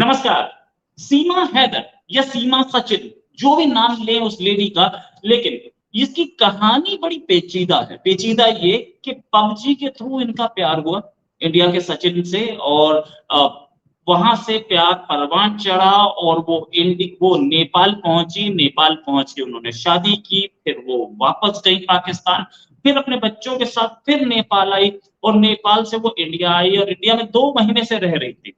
नमस्कार। सीमा हैदर या सीमा सचिन, जो भी नाम ले उस लेडी का, लेकिन इसकी कहानी बड़ी पेचीदा है। पेचीदा ये कि पबजी के थ्रू इनका प्यार हुआ इंडिया के सचिन से, और वहां से प्यार परवान चढ़ा और वो नेपाल पहुंची। नेपाल पहुंच के उन्होंने शादी की, फिर वो वापस गई पाकिस्तान, फिर अपने बच्चों के साथ फिर नेपाल आई, और नेपाल से वो इंडिया आई, और इंडिया में 2 महीने से रह रही थी।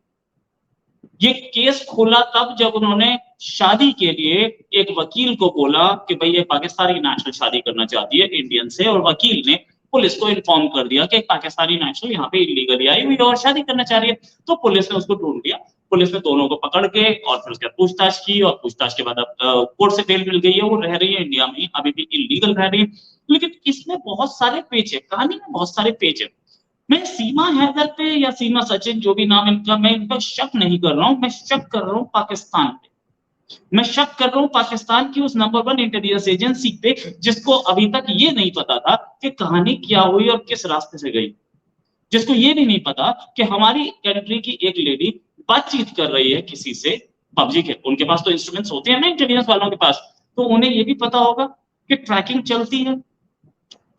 ये केस खुला तब जब उन्होंने शादी के लिए एक वकील को बोला कि भाई ये पाकिस्तानी नेशनल शादी करना चाहती है इंडियन से, और वकील ने पुलिस को इन्फॉर्म कर दिया कि पाकिस्तानी नेशनल यहाँ पे इलीगली आई हुई है और शादी करना चाह रही है। तो पुलिस ने उसको ढूंढ लिया। पुलिस ने दोनों को पकड़ के और फिर उसके बाद पूछताछ की, और पूछताछ के बाद अब कोर्ट से बेल मिल गई है। वो रह रही है इंडिया में, अभी भी इलीगल रह रही है। लेकिन इसमें बहुत सारे पेच है, कहानी में बहुत सारे पेच है। मैं सीमा हैदर पे या सीमा सचिन, जो भी नाम इनका, मैं इन पर शक नहीं कर रहा हूं। मैं शक कर रहा हूं पाकिस्तान पे। मैं शक कर रहा हूं पाकिस्तान की उस नंबर 1 इंटेलिजेंस एजेंसी पे, जिसको अभी तक ये नहीं पता था कि कहानी क्या हुई और किस रास्ते से गई। जिसको ये भी नहीं पता कि हमारी कंट्री की एक लेडी बातचीत कर रही है किसी से पबजी के। उनके पास तो इंस्ट्रूमेंट्स होते हैं ना इंटेलिजेंस वालों के पास, तो उन्हें ये भी पता होगा कि ट्रैकिंग चलती है।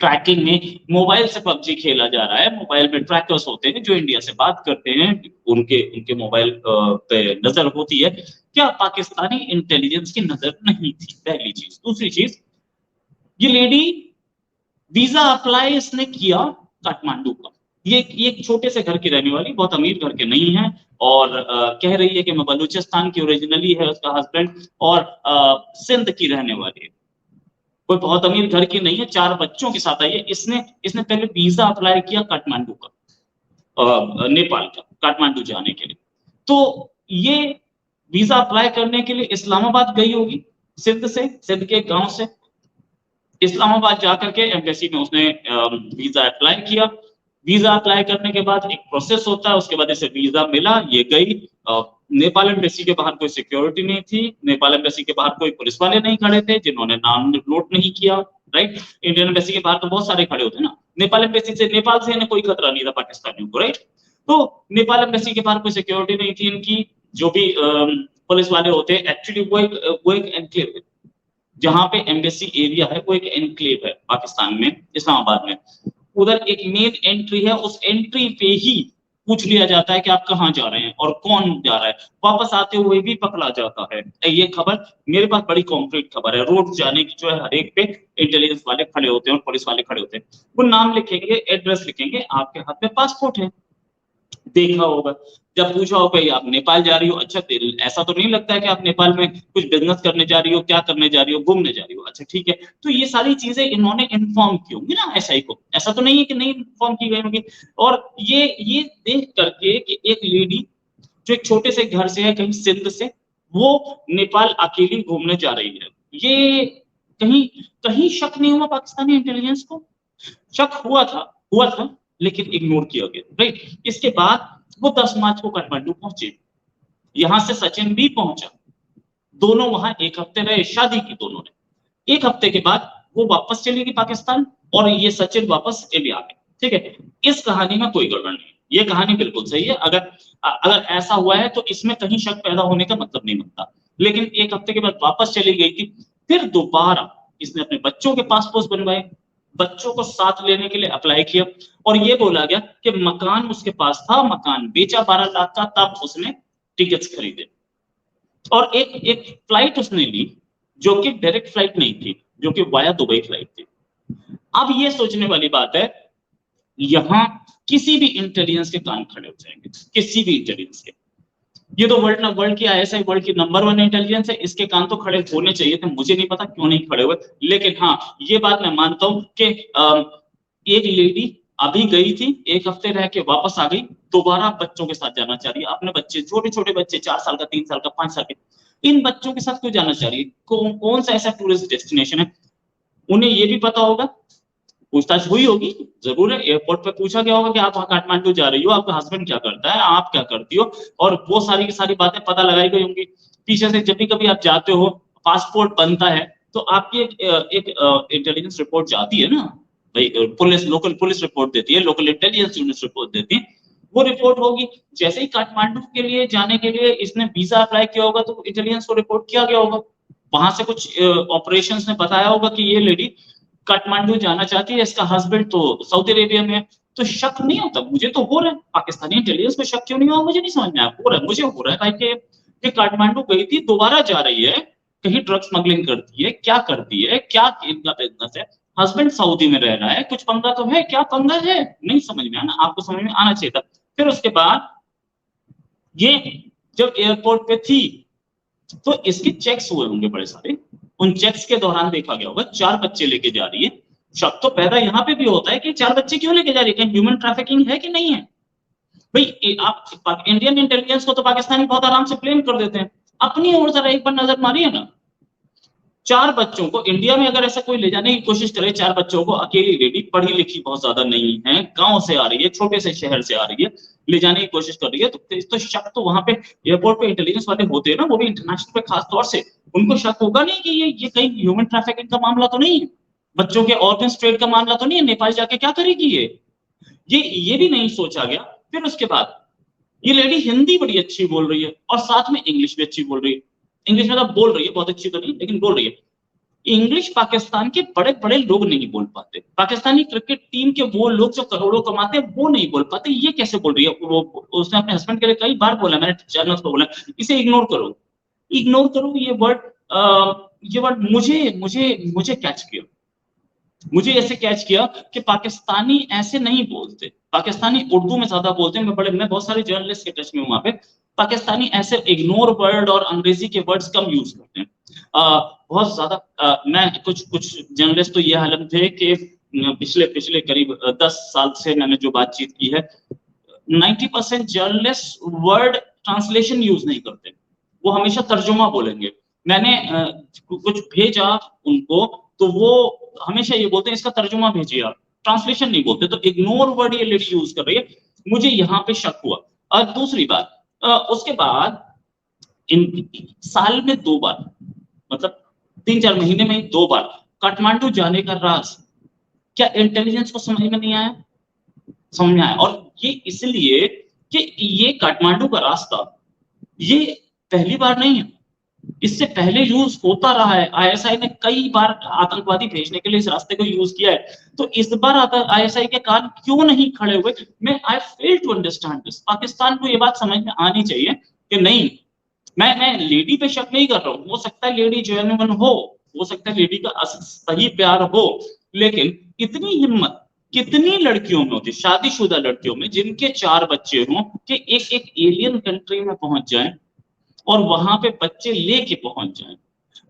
ट्रैकिंग में मोबाइल से पबजी खेला जा रहा है। मोबाइल में ट्रैकर्स होते हैं जो इंडिया से बात करते हैं, उनके उनके मोबाइल पे नजर होती है। क्या पाकिस्तानी इंटेलिजेंस की नजर नहीं थी? पहली चीज। दूसरी चीज, ये लेडी वीजा अप्लाई इसने किया काठमांडू का। ये एक छोटे से घर की रहने वाली, बहुत अमीर घर के नहीं है, और कह रही है कि मैं बलूचिस्तान की ओरिजिनली है उसका हस्बैंड, और सिंध की रहने वाली है। कोई बहुत अमीर घर की नहीं है, 4 बच्चों के साथ आई है। इसने इसने पहले वीजा अप्लाई किया काठमांडू का, नेपाल का, काठमांडू जाने के लिए। तो ये वीजा अप्लाई करने के लिए इस्लामाबाद गई होगी, सिंध के गांव से इस्लामाबाद जाकर के एम्बेसी में उसने वीजा अप्लाई किया। वीजा अप्लाई करने के बाद एक प्रोसेस होता है, उसके बाद इसे वीजा मिला, ये गई। नेपाल एम्बेसी के बाहर कोई सिक्योरिटी नहीं थी, नेपाल एम्बेसी के बाहर कोई पुलिस वाले नहीं खड़े थे जिन्होंने नाम नोट नहीं किया। राइट, इंडियन एम्बेसी के बाहर तो बहुत सारे खड़े होते ना। नेपाल एम्बेसी से, नेपाल से इन्हें कोई खतरा नहीं था पाकिस्तानियों को। राइट, तो नेपाल एम्बेसी के बाहर कोई सिक्योरिटी नहीं थी इनकी। जो भी पुलिस वाले होते हैं, एक्चुअली वो एक एनक्लेव है। जहां पे एम्बेसी एरिया है वो एक एनक्लेव है पाकिस्तान में, इस्लामाबाद में। उधर एक मेन एंट्री है, उस एंट्री पे ही पूछ लिया जाता है कि आप कहाँ जा रहे हैं और कौन जा रहा है। वापस आते हुए भी पकड़ा जाता है। ये खबर मेरे पास बड़ी कॉन्क्रीट खबर है। रोड जाने की जो है, हर एक पे इंटेलिजेंस वाले खड़े होते हैं और पुलिस वाले खड़े होते हैं। वो नाम लिखेंगे, एड्रेस लिखेंगे, आपके हाथ में पासपोर्ट है। देखा होगा, जब पूछा होगा आप नेपाल जा रही हो, अच्छा ऐसा तो नहीं लगता है कि आप नेपाल में कुछ बिजनेस करने जा रही हो, क्या करने जा रही हो, घूमने जा रही हो? अच्छा ठीक है। तो ये सारी चीजें इन्होंने इन्फॉर्म की होंगी ना एसआई को, ऐसा तो नहीं है कि नहीं इन्फॉर्म की गई होंगी। और ये देख करके कि एक लेडी जो एक छोटे से घर से है, कहीं सिंध से, वो नेपाल अकेली घूमने जा रही है, ये कहीं कहीं शक नहीं हुआ पाकिस्तानी इंटेलिजेंस को? शक हुआ था, लेकिन इग्नोर किया गया। राइट, इसके बाद वो 10 मार्च को काठमांडू पहुंचे। यहां से सचिन भी पहुंचा। दोनों वहां 1 हफ्ते रहे, शादी की दोनों ने। 1 हफ्ते के बाद वो वापस चली गई पाकिस्तान, और ये सचिन वापस इंडिया में। ठीक है, इस कहानी में कोई गड़बड़ नहीं। ये कहानी बिल्कुल सही है। अगर अगर ऐसा हुआ है तो इसमें कहीं शक पैदा होने का मतलब नहीं बनता। लेकिन 1 हफ्ते के बाद वापस चली गई थी। फिर दोबारा इसने अपने बच्चों के पासपोर्ट बनवाए, बच्चों को साथ लेने के लिए अप्लाई किया, और ये बोला गया कि मकान उसके पास था, मकान बेचा 12 लाख का, तब उसने टिकट्स खरीदे। और एक एक फ्लाइट उसने ली, जो कि डायरेक्ट फ्लाइट नहीं थी, जो कि वाया दुबई फ्लाइट थी। अब ये सोचने वाली बात है, यहां किसी भी इंटेलिजेंस के कान खड़े हो जाएंगे, किसी भी इंटेलिजेंस के। ये तो वर्ल्ड की आईएसआई, वर्ल्ड की नंबर 1 इंटेलिजेंस है, इसके कान तो खड़े होने चाहिए थे। मुझे नहीं पता क्यों नहीं खड़े हुए। लेकिन हाँ, ये बात मैं मानता हूं कि एक लेडी अभी गई थी, 1 हफ्ते रह के वापस आ गई, दोबारा बच्चों के साथ जाना चाह रही है। अपने बच्चे, छोटे छोटे बच्चे, 4 साल का, 3 साल का, 5 साल के, इन बच्चों के साथ क्यों जाना चाह रही है? कौन सा ऐसा टूरिस्ट डेस्टिनेशन है? उन्हें ये भी पता होगा, पूछताछ हुई होगी, जरूर है। एयरपोर्ट पे पूछा गया होगा कि आप काठमांडू जा रही हो, आपका हस्बैंड क्या करता है, आप क्या करती हो, और वो सारी की सारी बातें पता लगाई गई होंगी। पीछे से जब भी कभी आप जाते हो, पासपोर्ट बनता है, तो आपकी एक इंटेलिजेंस रिपोर्ट जाती है ना भाई। पुलिस, लोकल पुलिस रिपोर्ट देती है, लोकल इंटेलिजेंस यूनिट रिपोर्ट देती है। वो रिपोर्ट होगी। जैसे ही काठमांडू के लिए जाने के लिए इसने वीजा अप्लाई किया होगा तो इंटेलिजेंस को रिपोर्ट किया गया होगा, वहां से कुछ ऑपरेशंस ने बताया होगा कि ये लेडी काठमांडू जाना चाहती है, इसका हस्बैंड तो सऊदी अरेबिया में है, तो शक नहीं होता। मुझे तो हो रहा है, पाकिस्तानी इंटेलिजेंस को शक क्यों नहीं हुआ मुझे नहीं समझ में आया। हो रहा है, मुझे हो रहा है भाई कि काठमांडू गई थी, दोबारा जा रही है, कहीं ड्रग स्मगलिंग करती है, क्या करती है, क्या इनका बिजनेस है, हस्बैंड सऊदी में रह रहा है, कुछ पंगा तो है, क्या पंगा है नहीं समझ में आना, आपको समझ में आना चाहिए था। फिर उसके बाद ये जब एयरपोर्ट पे थी तो इसके चेक्स हुए होंगे बड़े सारे, उन चेक्स के दौरान देखा गया होगा 4 बच्चे लेके जा रही है। शक तो पैदा यहाँ पे भी होता है कि 4 बच्चे क्यों लेके जा रही है, कहीं ह्यूमन ट्रैफिकिंग है कि नहीं है। भाई आप इंडियन इंटेलिजेंस को तो पाकिस्तानी बहुत आराम से ब्लेम कर देते हैं, अपनी ओर जरा एक बार नजर मारिए ना। 4 बच्चों को इंडिया में अगर ऐसा कोई ले जाने की कोशिश करे, 4 बच्चों को, अकेली लेडी, पढ़ी लिखी बहुत ज्यादा नहीं है, गांव से आ रही है, छोटे से शहर से आ रही है, ले जाने की कोशिश कर रही है, तो शक तो वहां पे एयरपोर्ट पे इंटेलिजेंस वाले होते हैं ना, वो भी इंटरनेशनल पे खास तौर से, उनको शक होगा नहीं कि ये कहीं ह्यूमन ट्रैफिकिंग का मामला तो नहीं है, बच्चों के ऑर्गन ट्रेड का मामला तो नहीं है, नेपाल जाके क्या करेगी ये भी नहीं सोचा गया। फिर उसके बाद ये लेडी हिंदी बड़ी अच्छी बोल रही है और साथ में इंग्लिश भी अच्छी बोल रही है। इंग्लिश मतलब बोल रही है, बहुत अच्छी तो नहीं लेकिन बोल रही है। इंग्लिश पाकिस्तान के बड़े बड़े लोग नहीं बोल पाते, पाकिस्तानी क्रिकेट टीम के वो लोग जो करोड़ों कमाते हैं वो नहीं बोल पाते, ये कैसे बोल रही है। वो उसने अपने हस्बैंड के लिए कई बार बोला, मैंने चैनल्स को बोला इसे इग्नोर करो, इग्नोर करो, ये वर्ड मुझे मुझे मुझे कैच किया, मुझे ऐसे कैच किया कि पाकिस्तानी ऐसे नहीं बोलते, पाकिस्तानी उर्दू में ज्यादा बोलते हैं। मैं बहुत सारे जर्नलिस्ट के टच में हूं वहां पे, पाकिस्तानी ऐसे इग्नोर वर्ड और अंग्रेजी के वर्ड्स कम यूज करते हैं बहुत ज्यादा। मैं कुछ जर्नलिस्ट तो ये हालत थे कि पिछले पिछले करीब 10 साल से मैंने जो बातचीत की है, 90% जर्नलिस्ट वर्ड ट्रांसलेशन यूज नहीं करते, वो हमेशा तर्जुमा बोलेंगे। मैंने कुछ भेजा उनको तो वो हमेशा ये बोलते हैं इसका तर्जुमा भेजिए आप, ट्रांसलेशन नहीं बोलते। तो इग्नोर वर्ड ये लेडी यूज कर रही है, मुझे यहाँ पे शक हुआ। और दूसरी बात, उसके बाद इन साल में 2 बार, मतलब 3-4 महीने में 2 बार काठमांडू जाने का राज क्या इंटेलिजेंस को समझ में नहीं आया? समझ में आया। और ये इसलिए कि ये काठमांडू का रास्ता ये पहली बार नहीं है, इससे पहले यूज होता रहा है। आईएसआई ने कई बार आतंकवादी भेजने के लिए इस रास्ते को यूज किया है, तो इस बार आईएसआई के कान क्यों नहीं खड़े हुए? मैं I fail to understand this. Pakistan को ये बात समझ में आनी चाहिए कि नहीं, मैं लेडी पे शक नहीं कर रहा हूं, हो सकता है लेडी जेन्युइन हो सकता है लेडी का सही प्यार हो, लेकिन इतनी हिम्मत कितनी लड़कियों में होती, शादीशुदा लड़कियों में जिनके 4 बच्चे हों, कि एक एलियन कंट्री में पहुंच जाएं और वहां पे बच्चे लेके पहुंच जाएं।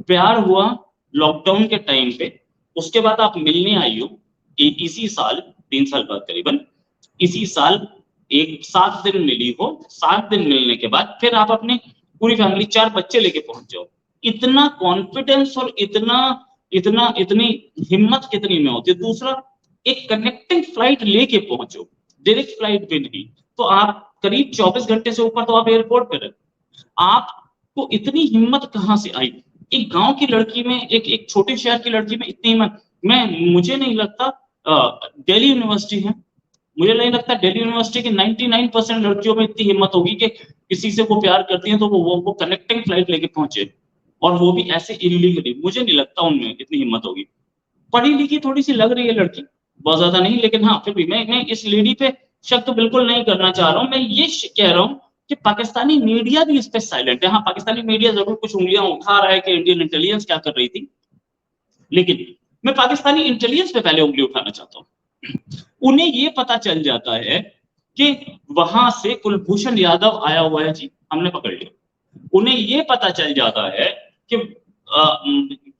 प्यार हुआ लॉकडाउन के टाइम पे, उसके बाद आप मिलने आई हो इसी साल, 3 साल बाद करीबन, इसी साल 7 दिन मिली हो, 7 दिन मिलने के बाद फिर आप अपनी पूरी फैमिली 4 बच्चे लेके पहुंच जाओ। इतना कॉन्फिडेंस और इतनी हिम्मत कितनी में होती है। दूसरा, एक कनेक्टिंग फ्लाइट लेके पहुंचो, डायरेक्ट फ्लाइट भी नहीं, तो आप करीब 24 घंटे से ऊपर तो आप एयरपोर्ट पे रहे, आपको इतनी हिम्मत कहां से आई? एक गांव की लड़की में, एक छोटे शहर की लड़की में इतनी हिम्मत, मुझे नहीं लगता दिल्ली यूनिवर्सिटी है, मुझे नहीं लगता दिल्ली यूनिवर्सिटी की 99% लड़कियों में इतनी हिम्मत होगी कि किसी से वो प्यार करती हैं तो वो कनेक्टिंग फ्लाइट लेके पहुंचे, और वो भी ऐसे इलीगली। मुझे नहीं लगता उनमें इतनी हिम्मत होगी। पढ़ी लिखी थोड़ी सी लग रही है लड़की, बहुत ज्यादा नहीं, लेकिन हाँ फिर भी मैं इस लेडी पे शक तो बिल्कुल नहीं करना चाह रहा हूं। मैं ये कह रहा हूं कि पाकिस्तानी मीडिया भी इस पे साइलेंट है। हाँ, पाकिस्तानी मीडिया जरूर कुछ उंगलियां उठा रहा है कि इंडियन इंटेलिजेंस क्या कर रही थी, लेकिन मैं पाकिस्तानी इंटेलिजेंस पे पहले उंगली उठाना चाहता हूं। उन्हें ये पता चल जाता है कि वहां से कुलभूषण यादव आया हुआ है जी, हमने पकड़ लिया। उन्हें ये पता चल जाता है कि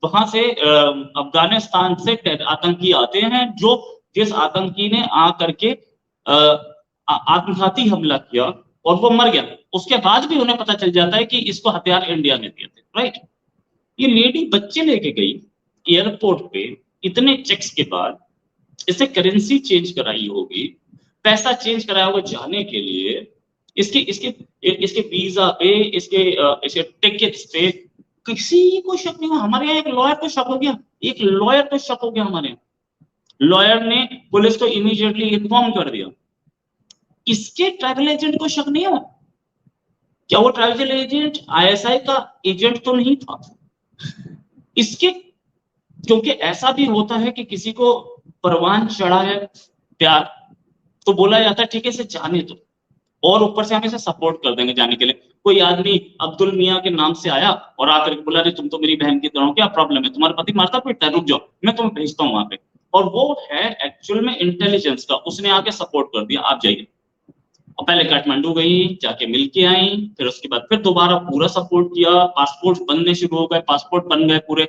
वहां से अफगानिस्तान से आतंकी आते हैं, जो जिस आतंकी ने आकर के आत्मघाती हमला किया और वो मर गया, उसके बाद भी उन्हें पता चल जाता है कि इसको हथियार इंडिया ने दिए थे, राइट। ये लेडी बच्चे लेके गई एयरपोर्ट पे, इतने चेक्स के बाद इसे करेंसी चेंज कराई होगी, पैसा चेंज कराया होगा जाने के लिए, इसके इसके इसके वीजा पे, इसके टिकट्स पे किसी को शक नहीं हुआ। हमारे यहाँ एक लॉयर को शक हो गया, एक लॉयर को शक हो गया हमारे यहाँ। लॉयर ने पुलिस को इमीडिएटली इन्फॉर्म कर दिया, इसके ट्रैवल एजेंट को शक नहीं हुआ? क्या वो ट्रैवल एजेंट आईएसआई का एजेंट तो नहीं था? इसके, क्योंकि ऐसा भी होता है कि किसी को परवान चढ़ा है प्यार, तो बोला जाता है ठीक है इसे जाने दो, और ऊपर से हम इसे सपोर्ट कर देंगे जाने के लिए। कोई आदमी अब्दुल मियां के नाम से आया और आकर के बोला, अरे तुम तो मेरी बहन की तरह हो, क्या प्रॉब्लम है, तुम्हारा पति मारता पीटता है, रुक जाओ मैं तुम्हें भेजता हूँ वहां पे। और वो है एक्चुअल में इंटेलिजेंस का, उसने आके सपोर्ट कर दिया, आप जाइए। और पहले काठमांडू गई, जाके मिल के आई, फिर उसके बाद फिर दोबारा पूरा सपोर्ट किया, पासपोर्ट बनने शुरू हो गए, पासपोर्ट बन गए पूरे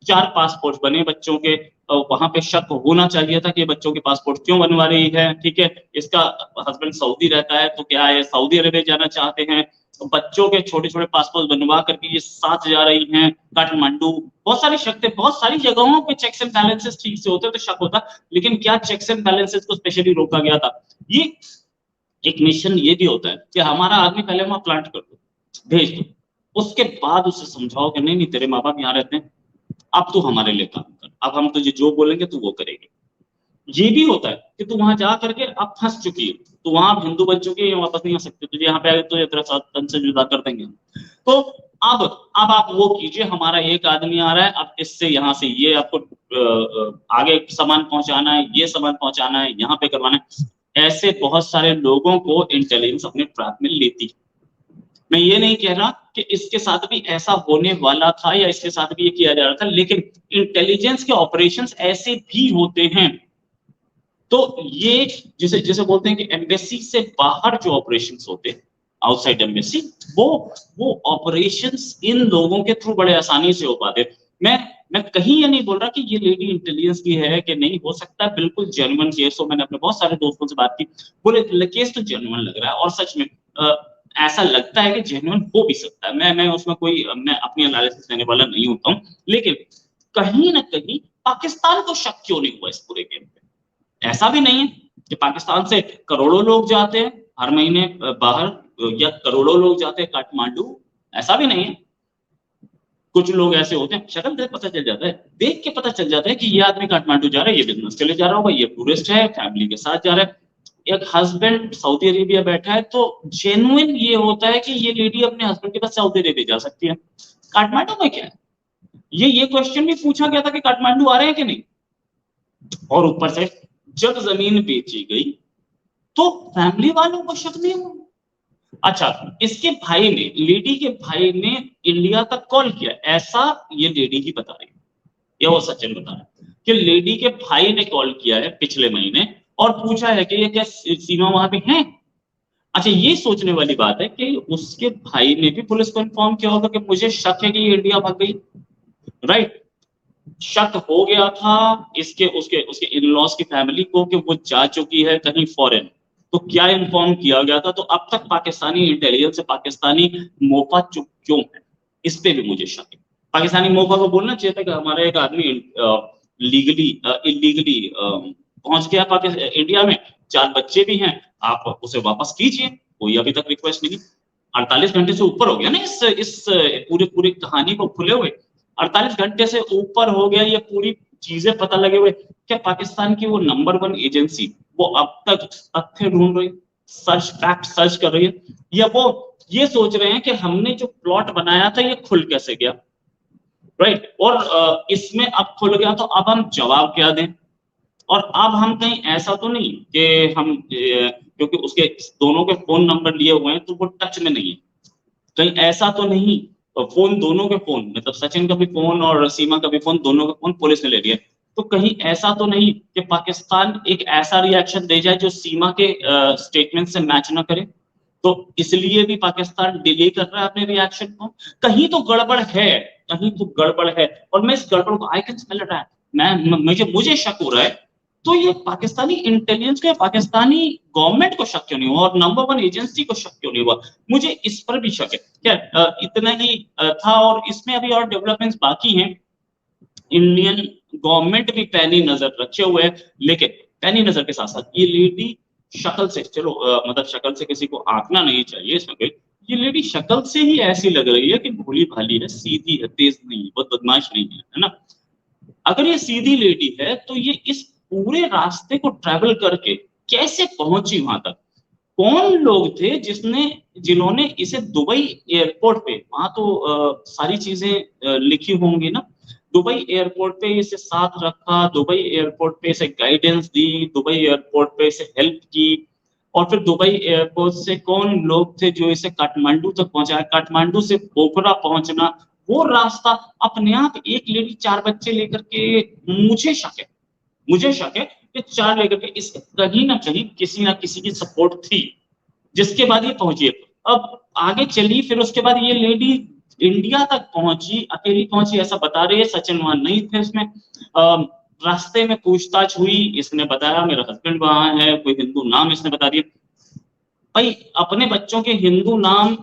4 पासपोर्ट बने बच्चों के। वहां पे शक होना चाहिए था कि बच्चों के पासपोर्ट क्यों बनवा रही है, ठीक है, इसका हस्बैंड सऊदी रहता है तो क्या है सऊदी अरेबिया जाना चाहते हैं, बच्चों के छोटे छोटे पासपोर्ट बनवा करके ये साथ जा रही हैं काठमांडू। बहुत सारे शक थे, बहुत सारी जगहों पे चेक्स एंड बैलेंसेस ठीक से होते तो शक होता, लेकिन क्या चेक्स एंड बैलेंसेस को स्पेशली रोका गया था? ये एक मिशन ये भी होता है कि हमारा आदमी पहले वहां प्लांट कर दो, भेज दो, उसके बाद उसे समझाओ कि नहीं नहीं तेरे माँ बाप यहाँ रहते हैं, अब तू हमारे लिए काम कर, अब हम तुझे जो बोलेंगे तू वो करेगी। ये भी होता है कि तू वहां जा करके अब फंस चुकी है, तू वहां हिंदू बन चुकी है, वापस नहीं आ सकती, तुझे यहाँ पे आगे तुझे तेरा साथ तन से जुदा कर देंगे। तो अब आप वो कीजिए, हमारा एक आदमी आ रहा है, अब इससे यहाँ से ये आपको आगे सामान पहुंचाना है, ये सामान पहुंचाना है, यहाँ पे करवाना है। ऐसे बहुत सारे लोगों को इंटेलिजेंस अपने ट्रैप में लेती है। मैं ये नहीं कह रहा कि इसके साथ भी ऐसा होने वाला था या इसके साथ भी ये किया जा रहा था, लेकिन इंटेलिजेंस के ऑपरेशंस ऐसे भी होते हैं। तो ये जिसे जिसे बोलते हैं कि एम्बेसी से बाहर जो ऑपरेशंस होते हैं, आउटसाइड एम्बेसी, वो ऑपरेशंस इन लोगों के थ्रू बड़े आसानी से हो पाते। मैं कहीं ये नहीं बोल रहा कि ये लेडी इंटेलिजेंस की है कि नहीं, हो सकता है बिल्कुल जेन्युइन केस हो। मैंने अपने बहुत सारे दोस्तों से बात की, बोले केस तो जेन्युइन लग रहा है, और सच में ऐसा लगता है कि जेन्युइन हो भी सकता है। मैं उसमें कोई मैं अपनी एनालिसिस देने वाला नहीं होता हूँ, लेकिन कहीं ना कहीं पाकिस्तान को शक क्यों नहीं हुआ इस पूरे गेम पे? ऐसा भी नहीं है कि पाकिस्तान से करोड़ों लोग जाते हैं हर महीने बाहर, या करोड़ों लोग जाते हैं काठमांडू, ऐसा भी नहीं है। कुछ लोग ऐसे होते हैं, शक्ल देख पता चल जाता है, देख के पता चल जाता है कि ये आदमी काठमांडू जा रहा है, ये बिजनेस के लिए जा रहा होगा, ये टूरिस्ट है, फैमिली के साथ जा रहा है। एक हस्बैंड सऊदी अरेबिया बैठा है तो जेन्युइन ये होता है कि ये लेडी अपने हस्बैंड के पास सऊदी अरेबिया जा सकती है। काठमांडू में क्या है, ये क्वेश्चन भी पूछा गया था कि काठमांडू आ रहे हैं कि नहीं। और ऊपर से जब जमीन बेची गई तो फैमिली वालों को शक नहीं हुआ। अच्छा, इसके भाई ने, लेडी के भाई ने इंडिया तक कॉल किया, ऐसा ये लेडी ही बता रही है, ये वो सचिन बता रहा है कि लेडी के भाई ने कॉल किया है पिछले महीने और पूछा है कि ये क्या सीमा वहां पे है। अच्छा, ये सोचने वाली बात है कि उसके भाई ने भी पुलिस को इन्फॉर्म किया होगा कि मुझे शक है कि ये इंडिया भाग गई, राइट? शक हो गया था इसके उसके उसके इन लॉज की फैमिली को कि वो जा चुकी है कहीं फॉरेन, तो क्या इन्फॉर्म किया गया था? तो अब तक पाकिस्तानी इंटेलिजेंस से पाकिस्तानी मोफा चुप क्यों है, इस पे भी मुझे शक है। पाकिस्तानी मोफा को बोलना चाहिए था कि हमारा एक आदमी लीगली इलीगली पहुंच गया पाकिस्तान इंडिया में, 4 बच्चे भी हैं, आप उसे वापस कीजिए, कोई अभी तक रिक्वेस्ट नहीं। 48 घंटे से ऊपर हो गया ना इस पूरी पूरी कहानी को खुले हुए, 48 घंटे से ऊपर हो गया, ये पूरी चीजें पता लगे हुए। क्या पाकिस्तान की वो नंबर 1 एजेंसी वो अब तक तथ्य ढूंढ रही, सर्च फैक्ट सर्च कर रही है, या वो ये सोच रहे हैं कि हमने जो प्लॉट बनाया था ये खुल कैसे गया, राइट? और इसमें अब खुल गया तो अब हम जवाब क्या दें? और अब हम कहीं ऐसा तो नहीं कि हम क्योंकि उसके दोनों के फोन नंबर लिए हुए हैं तो वो टच में नहीं है, कहीं ऐसा तो नहीं फोन दोनों के फोन, मतलब सचिन का भी फोन और सीमा का भी फोन, दोनों का फोन पुलिस ने ले लिया, तो कहीं ऐसा तो नहीं कि पाकिस्तान एक ऐसा रिएक्शन दे जाए जो सीमा के स्टेटमेंट से मैच ना करे? तो इसलिए भी पाकिस्तान डिले कर रहा है अपने रिएक्शन को। कहीं तो गड़बड़ है, कहीं तो गड़बड़ है, और मैं इस गड़बड़ को आई कैन स्मेल रहा है, मुझे शक हो रहा है। तो ये पाकिस्तानी इंटेलिजेंस को या पाकिस्तानी गवर्नमेंट को शक क्यों नहीं हुआ, और नंबर 1 एजेंसी को शक क्यों नहीं हुआ? मुझे इस पर भी शक है। क्या इतना ही था, और इसमें अभी और डेवलपमेंट्स बाकी हैं। इंडियन गवर्नमेंट भी पैनी नजर रखे हुए है, लेकिन पैनी नजर के साथ साथ ये लेडी शक्ल से, चलो मतलब शक्ल से किसी को आंकना नहीं चाहिए इसमें कोई, ये लेडी शक्ल से ही ऐसी लग रही है कि भोली भाली है, सीधी है, तेज नहीं है, बहुत बदमाश नहीं है ना? अगर ये सीधी लेडी है तो ये इस पूरे रास्ते को ट्रेवल करके कैसे पहुंची वहां तक? कौन लोग थे जिन्होंने इसे दुबई एयरपोर्ट पे, वहां तो सारी चीजें लिखी होंगी ना, दुबई एयरपोर्ट पे इसे साथ रखा, दुबई एयरपोर्ट पे इसे गाइडेंस दी, दुबई एयरपोर्ट पे इसे हेल्प की, और फिर दुबई एयरपोर्ट से कौन लोग थे जो इसे काठमांडू तक पहुंचाए, काठमांडू से पोखरा पहुंचना, वो रास्ता अपने आप एक लेडी 4 बच्चे लेकर के, मुझे शक है, मुझे शक है कि 4 लेकर के इस कहीं ना कहीं किसी ना किसी की सपोर्ट थी, जिसके बाद ये पहुंची। अब आगे चली, फिर उसके बाद ये लेडी इंडिया तक पहुंची, अकेली पहुंची ऐसा बता रही है, सचिन वहां नहीं थे उसमें। रास्ते में पूछताछ हुई, इसने बताया मेरा हस्बैंड वहां है, कोई हिंदू नाम इसने बता दिया। भाई अपने बच्चों के हिंदू नाम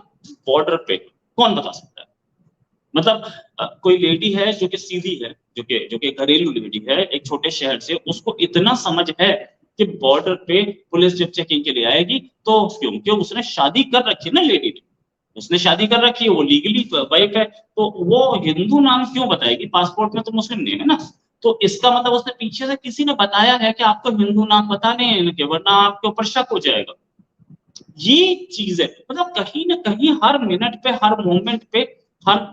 बॉर्डर पे कौन बता सकता है? मतलब कोई लेडी है जो कि सीधी है, जो कि घरेलू लेडी है एक छोटे शहर से, उसको इतना समझ है कि बॉर्डर पे पुलिस जब चेकिंग के लिए आएगी तो, क्योंकि उसने शादी कर रखी है ना लेडी ने, उसने शादी कर रखी है, वो लीगली वाइफ है, तो वो हिंदू नाम क्यों बताएगी? पासपोर्ट में तो मुस्लिम नेम है ना। तो इसका मतलब उसने पीछे से किसी ने बताया है कि आपको हिंदू नाम बताने हैं इनके, वरना आपके ऊपर शक हो जाएगा। ये चीज है, मतलब कहीं ना कहीं हर मिनट पे, हर मोमेंट पे, हर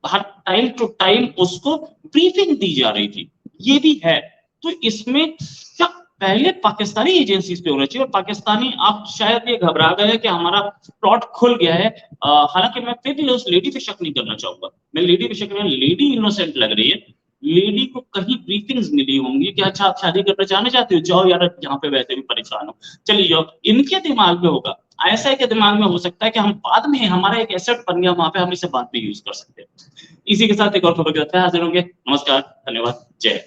हर टाइम टू टाइम उसको ब्रीफिंग दी जा रही थी, ये भी है। तो इसमें शक पहले पाकिस्तानी एजेंसीज पे होना चाहिए, और पाकिस्तानी आप शायद ये घबरा गए कि हमारा प्लॉट खुल गया है। हालांकि मैं फिर भी उस लेडी पे शक नहीं करना चाहूंगा, मैं लेडी पे शक नहीं, लेडी इनोसेंट लग रही है। लेडी को कहीं ब्रीफिंग्स मिली होंगी कि अच्छा आप शादी करना चाहना चाहते हो, जाओ यार यहाँ पे वैसे भी परेशान हो, चलिए जाओ, इनके दिमाग में होगा। ऐसा के दिमाग में हो सकता है कि हम बाद में हमारा एक एसेट बन गया वहां पे, हम इसे बाद में यूज कर सकते हैं। इसी के साथ एक और खबर के साथ हाजिर होंगे। नमस्कार, धन्यवाद, जय।